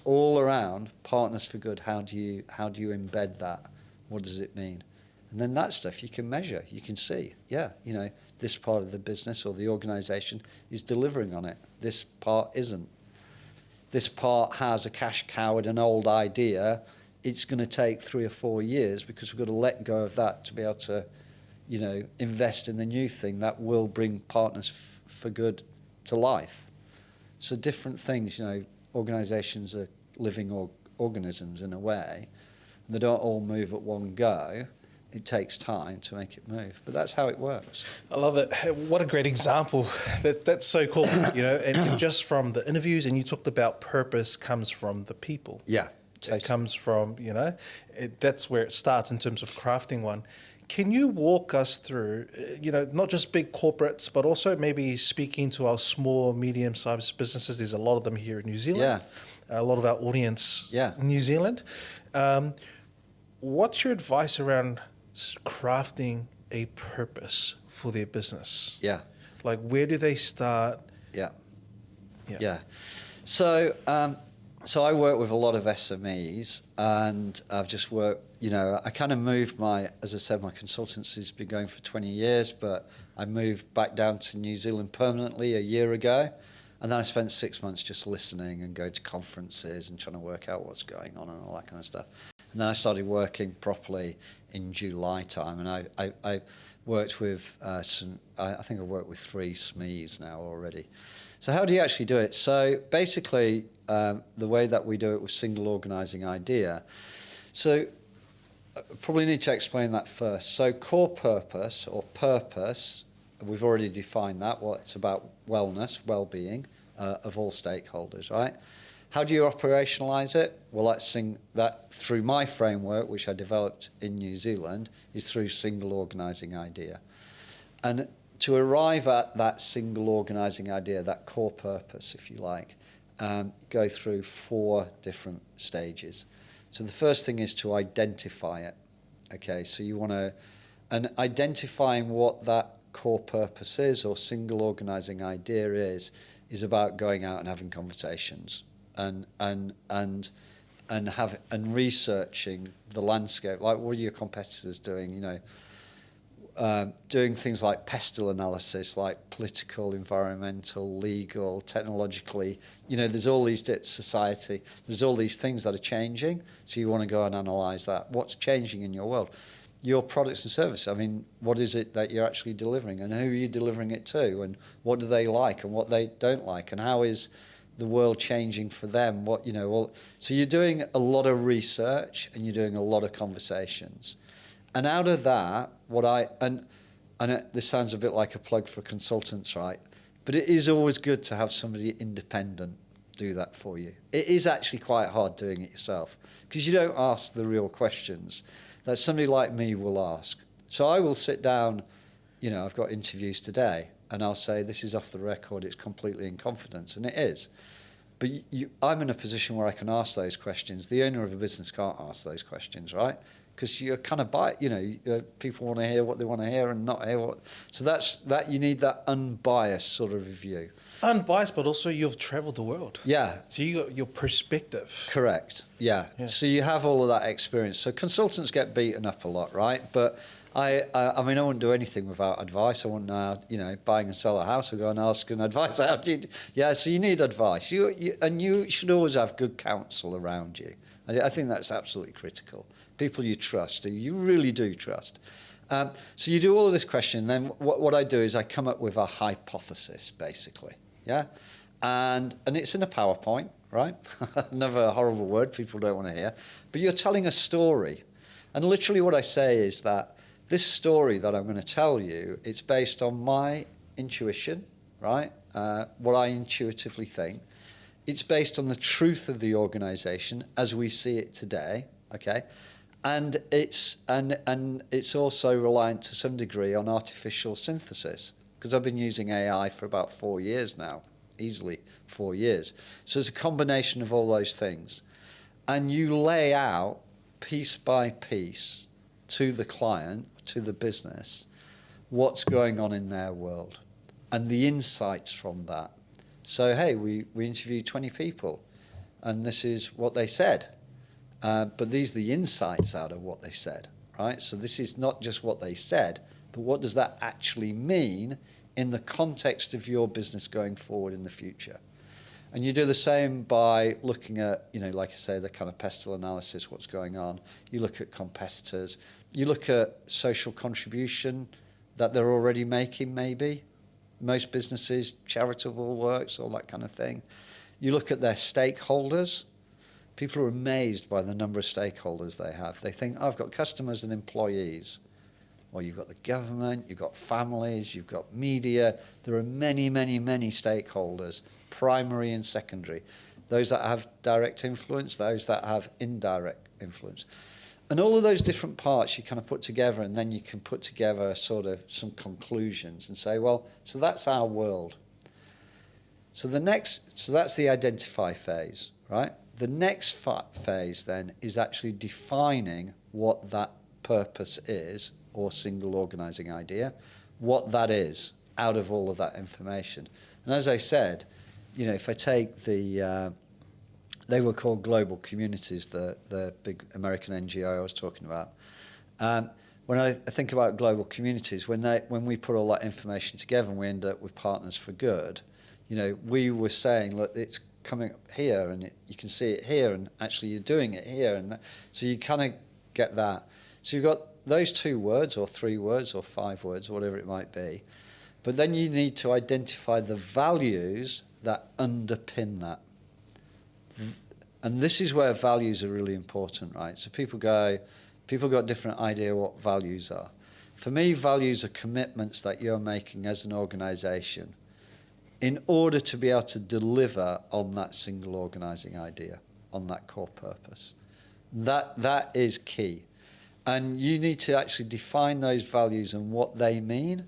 all around Partners for Good. How do you embed that? What does it mean? And then that stuff you can measure, you can see, this part of the business or the organisation is delivering on it. This part isn't. This part has a cash cow and an old idea. It's going to take 3 or 4 years because we've got to let go of that to be able to, invest in the new thing that will bring Partners for Good to life. So different things, organisations are living organisms in a way. They don't all move at one go. It takes time to make it move, but that's how it works. I love it. What a great example. That's so cool, and just from the interviews, and you talked about purpose comes from the people. Yeah. Totally. It comes from, that's where it starts in terms of crafting one. Can you walk us through, not just big corporates, but also maybe speaking to our small, medium-sized businesses? There's a lot of them here in New Zealand. Yeah. A lot of our audience in New Zealand. What's your advice around crafting a purpose for their business? Yeah. Like, where do they start? Yeah. So I work with a lot of SMEs, and I've just worked, I kind of moved as I said, my consultancy's been going for 20 years, but I moved back down to New Zealand permanently a year ago. And then I spent 6 months just listening and going to conferences and trying to work out what's going on and all that kind of stuff. And then I started working properly in July time, and I worked with I think I've worked with 3 SMEs now already. So how do you actually do it? So basically, the way that we do it with Single Organising Idea. So I probably need to explain that first. So core purpose or purpose, we've already defined that. Well, it's about wellness, well-being of all stakeholders, right? How do you operationalise it? Well, that through my framework, which I developed in New Zealand, is through Single Organising Idea. And to arrive at that Single Organising Idea, that core purpose, if you like, go through 4 different stages. So the first thing is to identify it. Okay, so you want to, and identifying what that core purpose is or Single Organising Idea is about going out and having conversations and researching the landscape. Like, what are your competitors doing? doing things like pestle analysis, like political, environmental, legal, technologically. There's all these society. There's all these things that are changing. So you want to go and analyse that. What's changing in your world? Your products and services. I mean, what is it that you're actually delivering, and who are you delivering it to, and what do they like and what they don't like, and how is the world changing for them? So you're doing a lot of research and you're doing a lot of conversations. And out of that, this sounds a bit like a plug for consultants, right? But it is always good to have somebody independent do that for you. It is actually quite hard doing it yourself because you don't ask the real questions that somebody like me will ask. So I will sit down, I've got interviews today, and I'll say, this is off the record, it's completely in confidence, and it is. But I'm in a position where I can ask those questions. The owner of a business can't ask those questions, right? Because you're kind of people want to hear what they want to hear and not hear what. So that you need that unbiased sort of view. Unbiased, but also you've travelled the world. Yeah. So you got your perspective. Correct. Yeah. So you have all of that experience. So consultants get beaten up a lot, right? But I wouldn't do anything without advice. I wouldn't know, buying and sell a house. I go and ask an advice. So you need advice. You should always have good counsel around you. I think that's absolutely critical. People you trust, who you really do trust. So you do all of this question, then what I do is I come up with a hypothesis, basically. Yeah, and it's in a PowerPoint, right? Another horrible word people don't want to hear. But you're telling a story, and literally what I say is that this story that I'm going to tell you, it's based on my intuition, right? What I intuitively think. It's based on the truth of the organisation as we see it today, okay? And it's also reliant to some degree on artificial synthesis, because I've been using AI for about 4 years now, easily 4 years. So it's a combination of all those things. And you lay out piece by piece to the client, to the business, what's going on in their world and the insights from that. So, hey, we interviewed 20 people, and this is what they said. But these are the insights out of what they said, right? So this is not just what they said, but what does that actually mean in the context of your business going forward in the future? And you do the same by looking at, like I say, the kind of pestle analysis, what's going on. You look at competitors. You look at social contribution that they're already making, maybe. Most businesses, charitable works, all that kind of thing. You look at their stakeholders. People are amazed by the number of stakeholders they have. They think, I've got customers and employees. Well, you've got the government, you've got families, you've got media. There are many, many, many stakeholders, primary and secondary. Those that have direct influence, those that have indirect influence. And all of those different parts you kind of put together, and then you can put together sort of some conclusions and say, well, so that's our world. So that's the identify phase, right? The next phase then is actually defining what that purpose is, or single organising idea, what that is out of all of that information. And as I said, if I take they were called global communities, the big American NGO I was talking about. When I think about global communities, when we put all that information together and we end up with Partners for Good, we were saying, look, it's coming up here, and you can see it here, and actually you're doing it here, and so you kind of get that. So you've got those 2 words, or 3 words, or 5 words, whatever it might be, but then you need to identify the values that underpin that. And this is where values are really important, right? So people got different idea what values are. For me, values are commitments that you're making as an organisation in order to be able to deliver on that single organising idea, on that core purpose. That is key. And you need to actually define those values and what they mean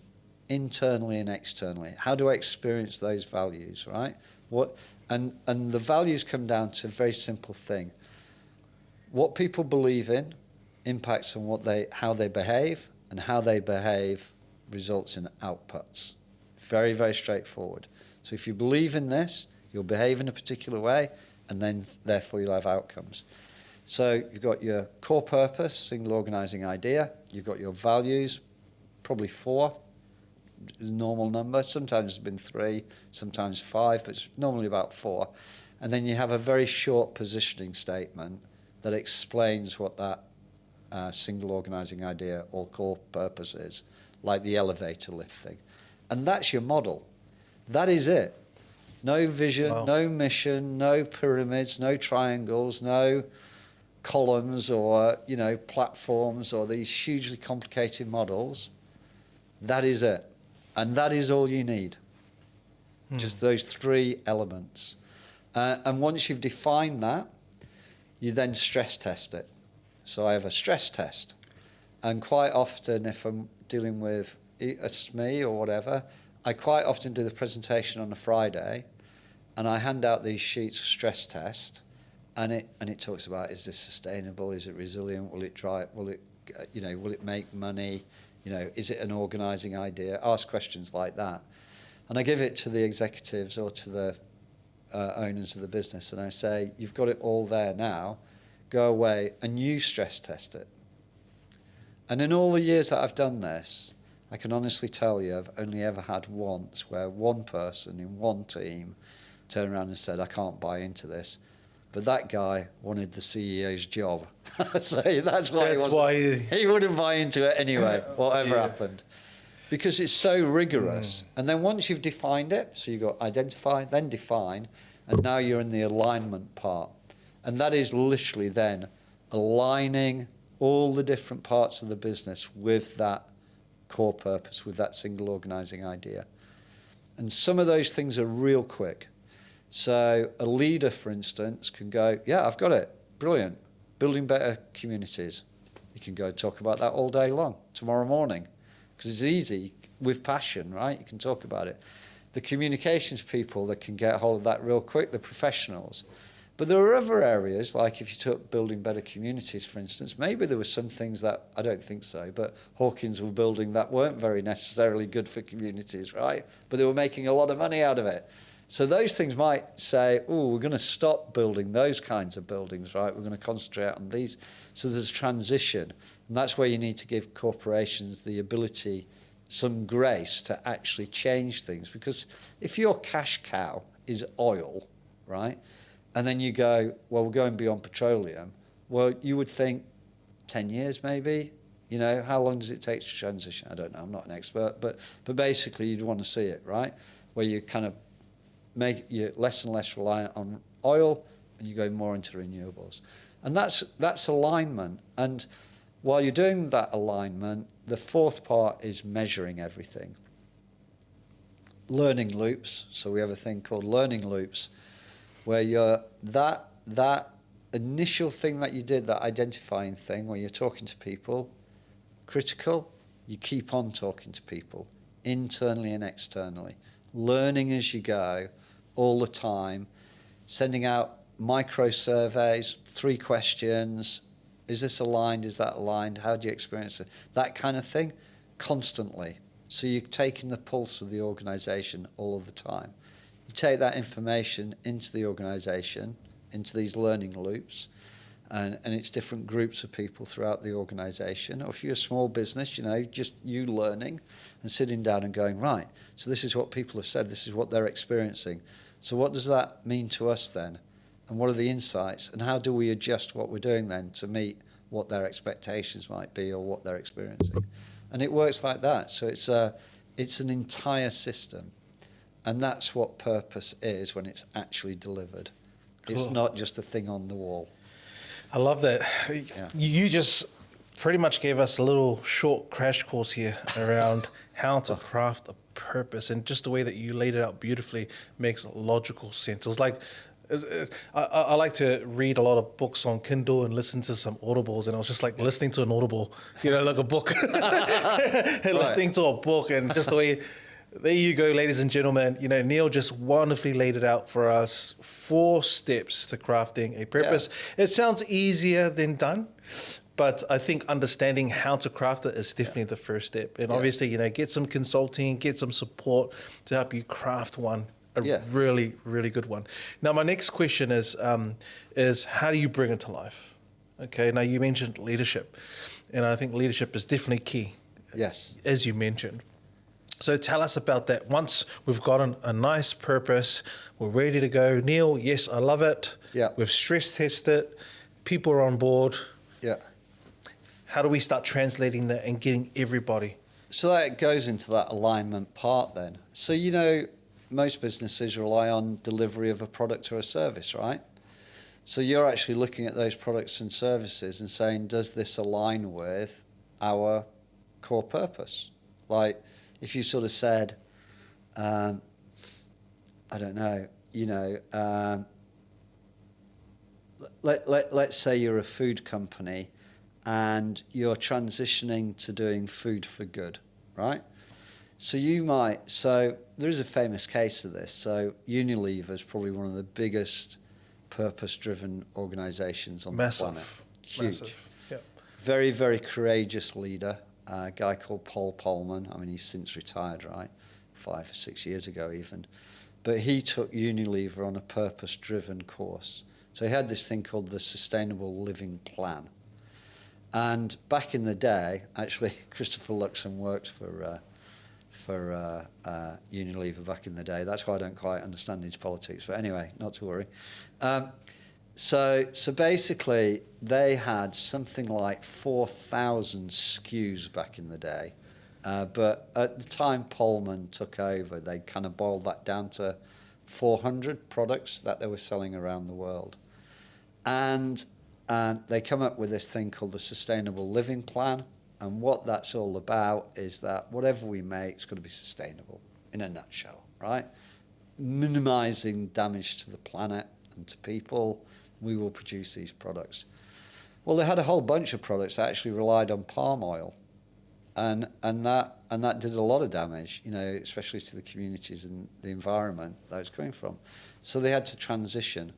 internally and externally. How do I experience those values, right? And the values come down to a very simple thing. What people believe in impacts on how they behave, and how they behave results in outputs. Very, very straightforward. So if you believe in this, you'll behave in a particular way, and then therefore you'll have outcomes. So you've got your core purpose, single organising idea. You've got your values, probably 4. Normal number. Sometimes it's been 3, sometimes 5, but it's normally about 4. And then you have a very short positioning statement that explains what that single organising idea or core purpose is, like the elevator lift thing. And that's your model. That is it. No vision, Wow. no mission, no pyramids, no triangles, no columns or, platforms or these hugely complicated models. That is it. And that is all you need. Just those 3 elements. And once you've defined that, you then stress test it. So I have a stress test. And quite often, if I'm dealing with a SME or whatever, I quite often do the presentation on a Friday, and I hand out these sheets of stress test, and it talks about, is this sustainable? Is it resilient? Will it drive? Will it make money? Is it an organising idea? Ask questions like that. And I give it to the executives or to the owners of the business, and I say, you've got it all there now. Go away and you stress test it. And in all the years that I've done this, I can honestly tell you I've only ever had once where one person in one team turned around and said, I can't buy into this. But that guy wanted the CEO's job. So that's why he wouldn't buy into it anyway, whatever happened. Because it's so rigorous. And then once you've defined it, so you've got identify, then define, and now you're in the alignment part. And that is literally then aligning all the different parts of the business with that core purpose, with that single organising idea. And some of those things are real quick. So a leader, for instance, can go, yeah, I've got it. Brilliant. Building better communities. You can go talk about that all day long, tomorrow morning. Because it's easy, with passion, right? You can talk about it. The communications people that can get hold of that real quick, the professionals. But there are other areas, like if you took building better communities, for instance, maybe there were some things that, I don't think so, but Hawkins were building that weren't very necessarily good for communities, right? But they were making a lot of money out of it. So those things might say, oh, we're going to stop building those kinds of buildings, right? We're going to concentrate on these. So there's a transition. And that's where you need to give corporations the ability, some grace to actually change things. Because if your cash cow is oil, right? And then you go, well, we're going beyond petroleum. Well, you would think 10 years maybe. How long does it take to transition? I don't know. I'm not an expert. But basically, you'd want to see it, right? Where you kind of make you less and less reliant on oil and you go more into renewables. And that's alignment. And while you're doing that alignment, the fourth part is measuring everything. Learning loops. So we have a thing called learning loops, where you're that initial thing that you did, that identifying thing, where you're talking to people, critical, you keep on talking to people, internally and externally, learning as you go, all the time, sending out micro surveys, 3 questions, is this aligned, is that aligned, how do you experience it, that kind of thing, constantly. So you're taking the pulse of the organisation all of the time. You take that information into the organisation, into these learning loops, and it's different groups of people throughout the organisation. Or if you're a small business, just you learning and sitting down and going, right, so this is what people have said, this is what they're experiencing. So what does that mean to us then? And what are the insights? And how do we adjust what we're doing then to meet what their expectations might be or what they're experiencing? And it works like that. So it's an entire system. And that's what purpose is when it's actually delivered. Cool. It's not just a thing on the wall. I love that. Yeah. You just pretty much gave us a little short crash course here around how to craft a purpose, and just the way that you laid it out beautifully makes logical sense. It was like, I like to read a lot of books on Kindle and listen to some audibles, and I was just like listening to an audible, like a book, and listening to a book, and just the way. There you go, ladies and gentlemen. Neil just wonderfully laid it out for us. 4 steps to crafting a purpose. Yeah. It sounds easier than done, but I think understanding how to craft it is definitely the first step. And obviously, get some consulting, get some support to help you craft one, really, really good one. Now, my next question is how do you bring it to life? Okay, now you mentioned leadership, and I think leadership is definitely key. Yes. As you mentioned. So tell us about that. Once we've gotten a nice purpose, we're ready to go. Neil, yes, I love it. Yeah. We've stress tested it. People are on board. Yeah. How do we start translating that and getting everybody? So that goes into that alignment part then. So, most businesses rely on delivery of a product or a service, right? So you're actually looking at those products and services and saying, does this align with our core purpose? Like, if you sort of said, I don't know, let's say you're a food company and you're transitioning to doing food for good, right? So there is a famous case of this. So Unilever is probably one of the biggest purpose-driven organizations on the planet. Huge. Massive. Yeah. Very, very courageous leader, a guy called Paul Polman. I mean, he's since retired, right? 5 or 6 years ago even. But he took Unilever on a purpose-driven course. So he had this thing called the Sustainable Living Plan. And back in the day, actually, Christopher Luxon worked for Unilever back in the day. That's why I don't quite understand his politics. But anyway, not to worry. So basically, they had something like 4,000 SKUs back in the day. But at the time Polman took over, they kind of boiled that down to 400 products that they were selling around the world. And they come up with this thing called the Sustainable Living Plan. And what that's all about is that whatever we make is going to be sustainable, in a nutshell, right? Minimizing damage to the planet and to people, we will produce these products. Well, they had a whole bunch of products that actually relied on palm oil, and that did a lot of damage, especially to the communities and the environment that it's coming from. So they had to transition,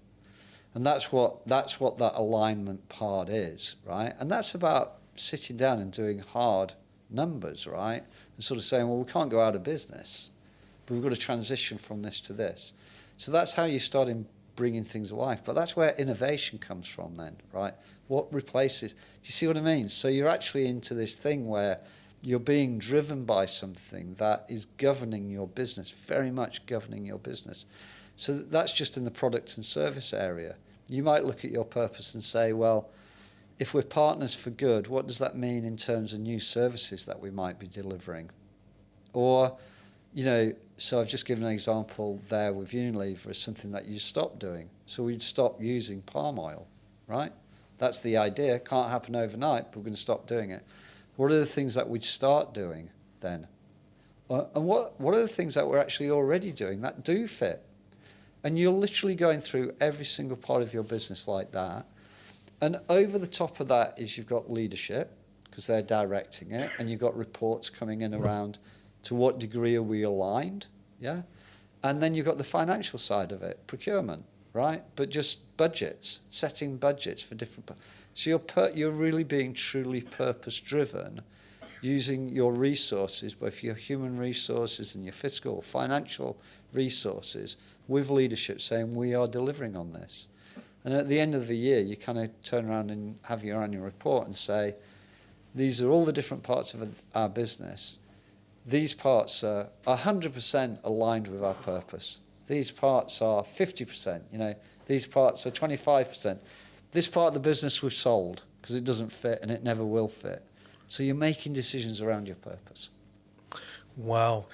and that's what that alignment part is, right? And that's about sitting down and doing hard numbers, right? And sort of saying, well, we can't go out of business, but we've got to transition from this to this. So that's how you start bringing things alive. But that's where innovation comes from then, right? What replaces? Do you see what I mean? So you're actually into this thing where you're being driven by something that is governing your business, very much governing your business. So that's just in the product and service area. You might look at your purpose and say, well, if we're partners for good, what does that mean in terms of new services that we might be delivering? Or, so I've just given an example there with Unilever as something that you stop doing. So we'd stop using palm oil, right? That's the idea. Can't happen overnight, but we're going to stop doing it. What are the things that we'd start doing then? And what are the things that we're actually already doing that do fit? And you're literally going through every single part of your business like that. And over the top of that is you've got leadership, because they're directing it, and you've got reports coming in around to what degree are we aligned, yeah? And then you've got the financial side of it, procurement, right? But just budgets, setting budgets for different... So you're really being truly purpose-driven, using your resources, both your human resources and your fiscal, financial resources, with leadership saying, we are delivering on this. And at the end of the year, you kind of turn around and have your annual report and say, these are all the different parts of our business. These parts are 100% aligned with our purpose. These parts are 50%, these parts are 25%. This part of the business we've sold because it doesn't fit and it never will fit. So you're making decisions around your purpose. Wow.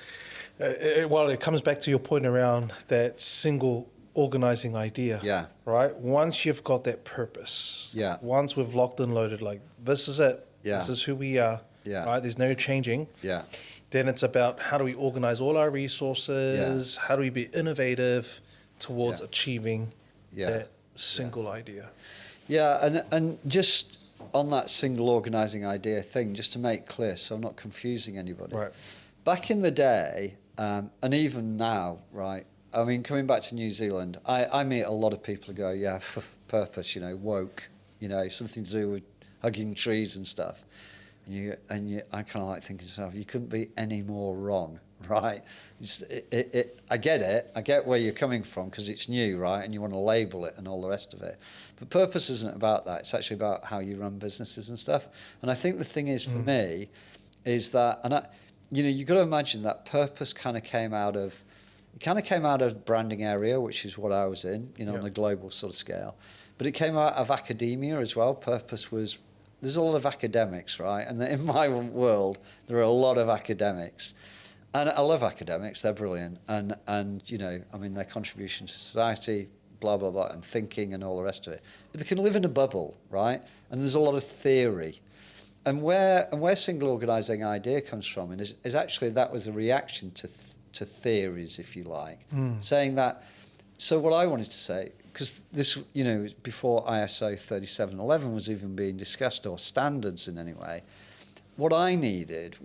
Well, it comes back to your point around that single organizing idea. Yeah. Right? Once you've got that purpose. Yeah. Once we've locked and loaded, like, this is it. Yeah. This is who we are. Yeah. Right? There's no changing. Yeah. Then it's about how do we organize all our resources? Yeah. How do we be innovative towards Yeah. achieving Yeah. that single idea? Yeah, and just on that single organising idea thing, just to make clear, so I'm not confusing anybody. Right. Back in the day, and even now, right, I mean, coming back to New Zealand, I meet a lot of people who go, yeah, purpose, woke, something to do with hugging trees and stuff. And I kind of like thinking to myself, you couldn't be any more wrong, right? I get it. I get where you're coming from because it's new, right? And you want to label it and all the rest of it. But purpose isn't about that. It's actually about how you run businesses and stuff. And I think the thing is, for me, is that, you've got to imagine that purpose kind of came out of branding area, which is what I was in, on a global sort of scale. But it came out of academia as well. There's a lot of academics, right? And in my world, there are a lot of academics. And I love academics, they're brilliant. And their contribution to society, blah, blah, blah, and thinking and all the rest of it. But they can live in a bubble, right? And there's a lot of theory. And where Single Organising Idea comes from is actually that was a reaction to theories, if you like, saying that. So what I wanted to say, because this, before ISO 3711 was even being discussed, or standards in any way, what I needed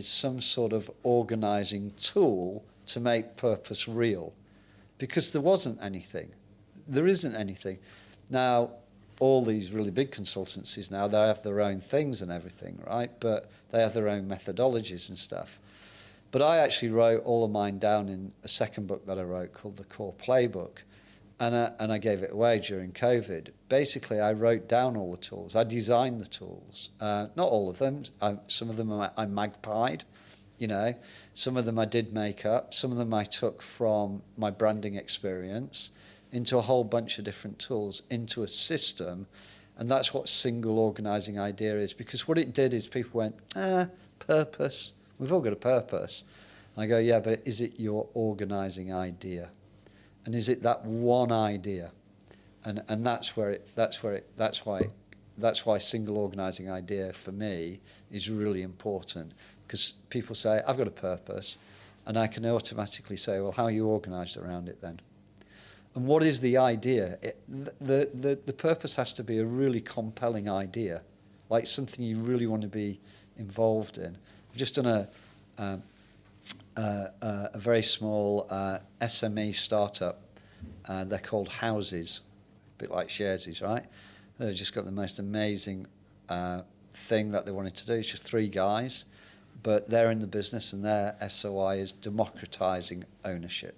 some sort of organising tool to make purpose real, because there wasn't anything. There isn't anything. Now, all these really big consultancies now, they have their own things and everything, right? But they have their own methodologies and stuff. But I actually wrote all of mine down in a second book that I wrote called The Core Playbook. And I gave it away during COVID. Basically, I wrote down all the tools. I designed the tools. Not all of them. Some of them I magpied, Some of them I did make up. Some of them I took from my branding experience into a whole bunch of different tools, into a system. And that's what Single Organising Idea is. Because what it did is people went, purpose. We've all got a purpose. And I go, yeah, but is it your organising idea? And is it that one idea? And that's why Single Organising Idea for me is really important, because people say, I've got a purpose, and I can automatically say, well, how are you organised around it then? And what is the idea? The purpose has to be a really compelling idea, like something you really want to be involved in. I've just done a very small SME startup. They're called Houses, a bit like Sharesies, right? They've just got the most amazing thing that they wanted to do. It's just 3 guys, but they're in the business, and their SOI is democratising ownership.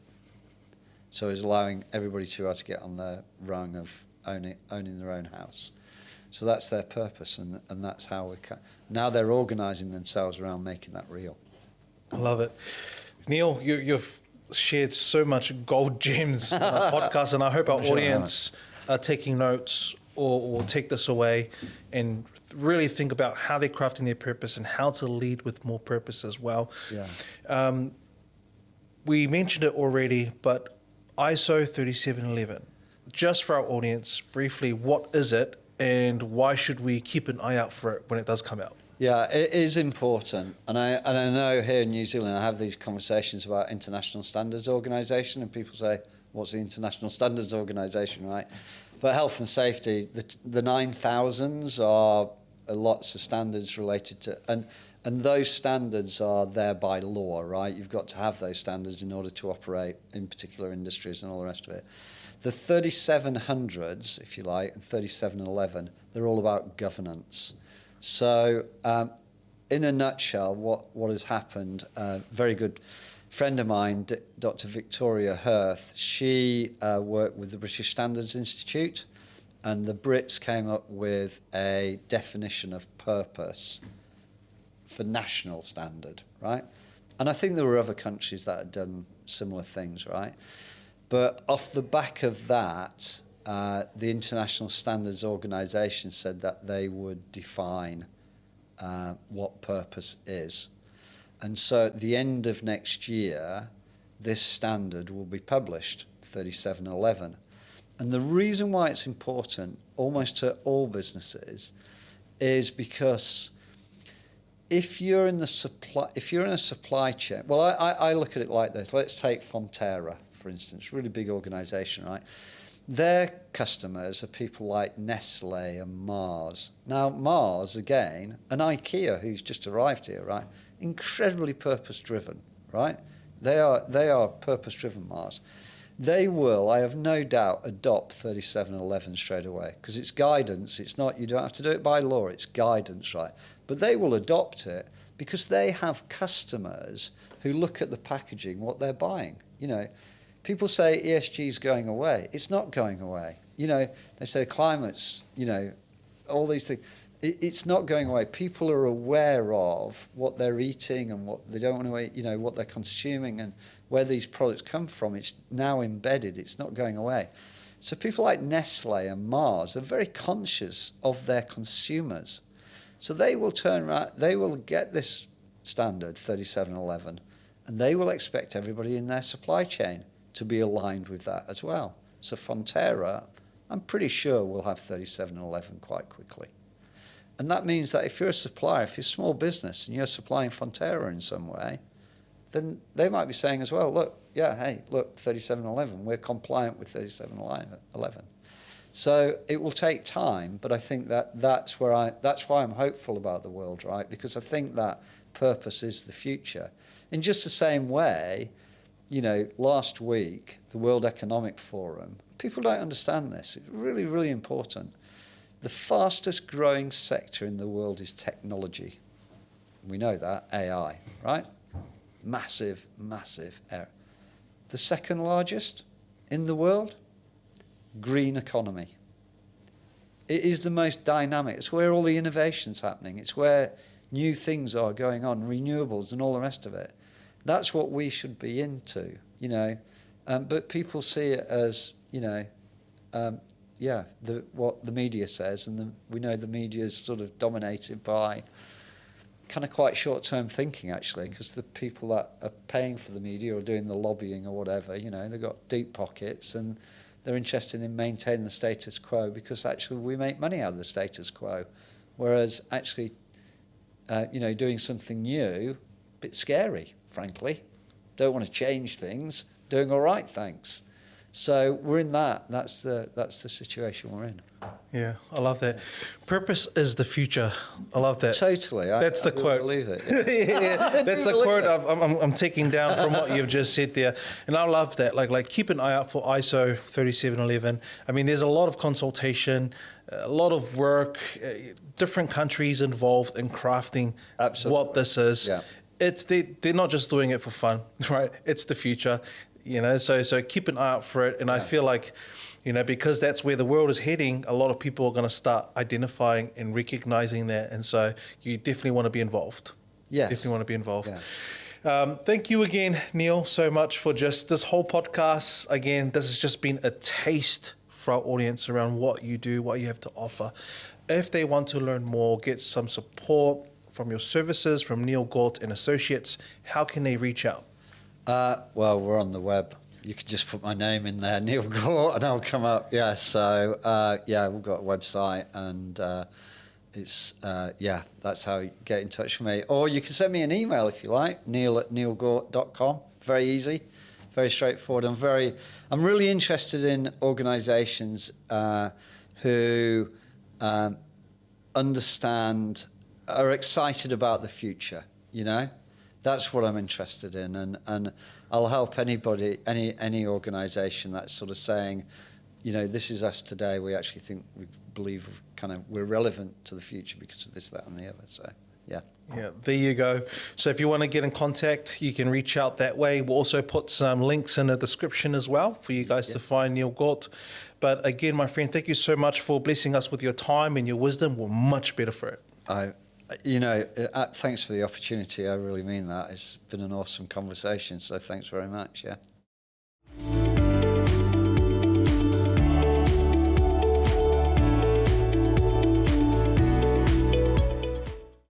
So it's allowing everybody to get on their rung of owning their own house. So that's their purpose, and that's how we can. Now they're organising themselves around making that real. I love it. Neil, you've shared so much gold gems on our podcast, and I hope our audience are taking notes or will take this away and really think about how they're crafting their purpose and how to lead with more purpose as well. Yeah. We mentioned it already, but ISO 3711, just for our audience, briefly, what is it and why should we keep an eye out for it when it does come out? Yeah, it is important. And I know here in New Zealand, I have these conversations about International Standards Organisation, and people say, what's the International Standards Organisation, right? But health and safety, the 9000s are lots of standards related to, and those standards are there by law, right? You've got to have those standards in order to operate in particular industries and all the rest of it. The 3700s, if you like, and 3711, they're all about governance. So in a nutshell, what has happened, a very good friend of mine, Dr. Victoria Hirth, she worked with the British Standards Institute, and the Brits came up with a definition of purpose for national standard, right? And I think there were other countries that had done similar things, right? But off the back of that, the International Standards Organisation said that they would define what purpose is. And so at the end of next year, this standard will be published, 3711. And the reason why it's important, almost to all businesses, is because if you're in a supply chain, well, I look at it like this. Let's take Fonterra, for instance, really big organisation, right? Their customers are people like Nestle and Mars. Now, Mars, again, and IKEA, who's just arrived here, right? Incredibly purpose-driven, right? They are purpose-driven, Mars. They will, I have no doubt, adopt 3711 straight away, because it's guidance. It's not, you don't have to do it by law, it's guidance, right? But they will adopt it because they have customers who look at the packaging, what they're buying. You know, people say ESG is going away. It's not going away. You know, they say climate's, you know, all these things. it's not going away. People are aware of what they're eating and what they don't want to eat, you know, what they're consuming and where these products come from. It's now embedded. It's not going away. So people like Nestle and Mars are very conscious of their consumers. So they will turn around, they will get this standard 3711, and they will expect everybody in their supply chain to be aligned with that as well. So Fonterra, I'm pretty sure, will have 3711 quite quickly. And that means that if you're a supplier, if you're a small business and you're supplying Fonterra in some way, then they might be saying as well, look, yeah, hey, look, 3711, we're compliant with 3711. So it will take time, but I think that's why I'm hopeful about the world, right? Because I think that purpose is the future. In just the same way, you know, last week, the World Economic Forum, people don't understand this. It's really, really important. The fastest growing sector in the world is technology. We know that, AI, right? Massive, massive area. The second largest in the world, green economy. It is the most dynamic. It's where all the innovation's happening. It's where new things are going on, renewables and all the rest of it. That's what we should be into, you know. But people see it as, you know, what the media says, and we know the media is sort of dominated by kind of quite short-term thinking, actually, because the people that are paying for the media or doing the lobbying or whatever, you know, they've got deep pockets and they're interested in maintaining the status quo because actually we make money out of the status quo, whereas actually, you know, doing something new, a bit scary, frankly. Don't want to change things. Doing all right, thanks. So we're in that. That's the situation we're in. Yeah, I love that. Purpose is the future. I love that. Totally. That's the quote. Believe it. Yeah, that's the quote I'm taking down from what you've just said there, and I love that. Like keep an eye out for ISO 3711. I mean, there's a lot of consultation, a lot of work, different countries involved in crafting what this is. Yeah. They're not just doing it for fun, right? It's the future. You know, so keep an eye out for it. And I feel like, you know, because that's where the world is heading, a lot of people are going to start identifying and recognizing that. And so you definitely want to be involved. Yes. Definitely want to be involved. Yeah. Thank you again, Neil, so much for just this whole podcast. Again, this has just been a taste for our audience around what you do, what you have to offer. If they want to learn more, get some support from your services, from Neil Gaught and Associates, how can they reach out? Well, we're on the web. You can just put my name in there, Neil Gaught, and I'll come up. Yeah, so, we've got a website, and it's, that's how you get in touch with me. Or you can send me an email if you like, neil@neilgaught.com. Very easy, very straightforward. I'm really interested in organisations who understand, are excited about the future, you know? That's what I'm interested in, and I'll help anybody, any organisation that's sort of saying, you know, this is us today. We actually think we believe we're relevant to the future because of this, that, and the other. So, yeah. Yeah, there you go. So if you want to get in contact, you can reach out that way. We'll also put some links in the description as well for you guys to find Neil Gaught. But again, my friend, thank you so much for blessing us with your time and your wisdom. We're much better for it. Thanks for the opportunity. I really mean that. It's been an awesome conversation. So thanks very much. Yeah.